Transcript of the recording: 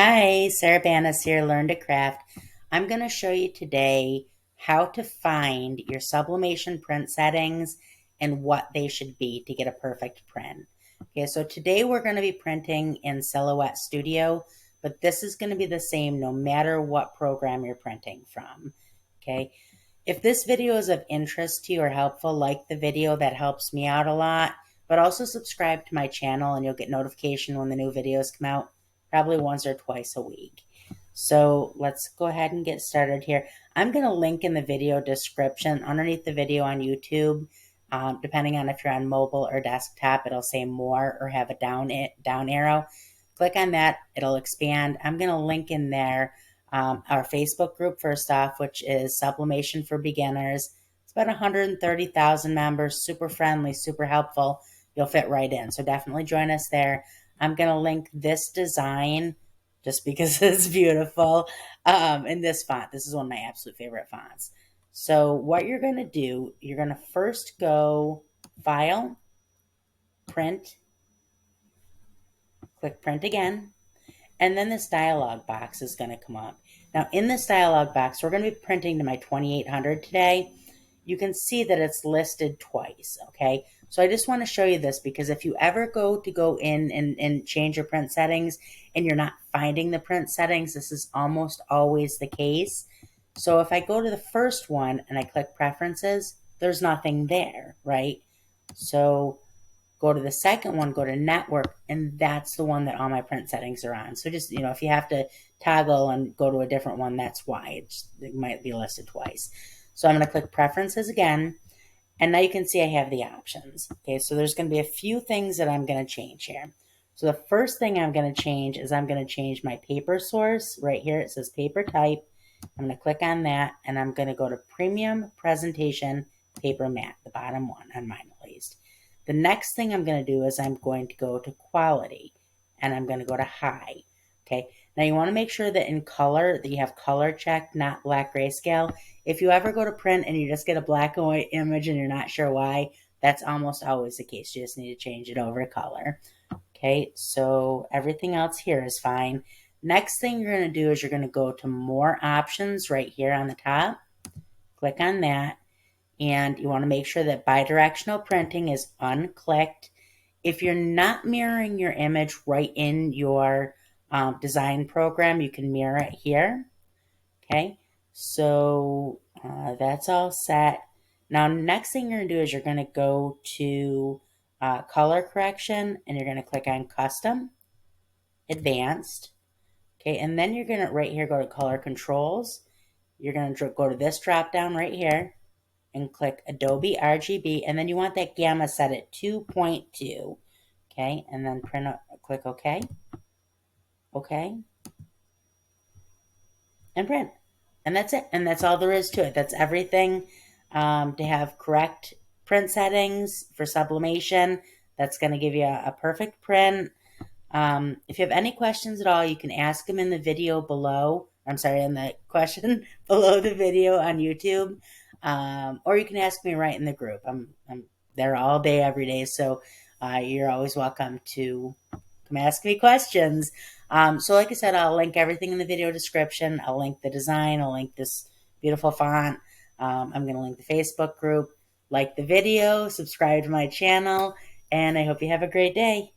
Hi, Sarah Banas here, Learn to Craft. I'm going to show you today how to find your sublimation print settings and what they should be to get a perfect print. Okay, so today we're going to be printing in Silhouette Studio, but this is going to be the same no matter what program you're printing from. Okay, if this video is of interest to you or helpful, like the video, that helps me out a lot. But also subscribe to my channel and you'll get notification when the new videos come out, probably once or twice a week. So let's go ahead and get started here. I'm going to link in the video description underneath the video on YouTube. Depending on if you're on mobile or desktop, it'll say more or have a down arrow. Click on that, it'll expand. I'm going to link in there our Facebook group first off, which is Sublimation for Beginners. It's about 130,000 members, super friendly, super helpful. You'll fit right in. So definitely join us there. I'm going to link this design just because it's beautiful in this font. This is one of my absolute favorite fonts. So what you're going to do, you're going to first go File, Print, click Print again, and then this dialog box is going to come up. Now in this dialog box, we're going to be printing to my 2800 today. You can see that it's listed twice, okay? So I just want to show you this because if you ever go in and change your print settings and you're not finding the print settings, this is almost always the case. So if I go to the first one and I click Preferences, there's nothing there, right? So go to the second one, go to Network, and that's the one that all my print settings are on. So just, if you have to toggle and go to a different one, that's why. It might be listed twice. So I'm going to click Preferences again, and now you can see I have the options. Okay, so there's going to be a few things that I'm going to change here. So the first thing I'm going to change is I'm going to change my paper source. Right here it says Paper Type. I'm going to click on that, and I'm going to go to Premium Presentation Paper Matte, the bottom one, on mine at least. The next thing I'm going to do is I'm going to go to Quality, and I'm going to go to High. Okay, now you want to make sure that in color that you have color checked, not black grayscale. If you ever go to print and you just get a black and white image and you're not sure why, that's almost always the case. You just need to change it over to color. Okay, so everything else here is fine. Next thing you're going to do is you're going to go to More Options right here on the top. Click on that. And you want to make sure that bidirectional printing is unclicked. If you're not mirroring your image right in your design program, you can mirror it here. Okay, so that's all set. Now, next thing you're going to do is you're going to go to color correction, and you're going to click on Custom, Advanced. Okay, and then you're going to right here go to Color Controls. You're going to go to this drop down right here and click Adobe RGB, and then you want that gamma set at 2.2. Okay, and then click OK. OK. And print. And that's it. And that's all there is to it. That's everything to have correct print settings for sublimation. That's going to give you a perfect print. If you have any questions at all, you can ask them in the video below. I'm sorry, in the question below the video on YouTube. Or you can ask me right in the group. I'm there all day, every day. So you're always welcome to come ask me questions. So like I said, I'll link everything in the video description. I'll link the design. I'll link this beautiful font. I'm going to link the Facebook group. Like the video, subscribe to my channel, and I hope you have a great day.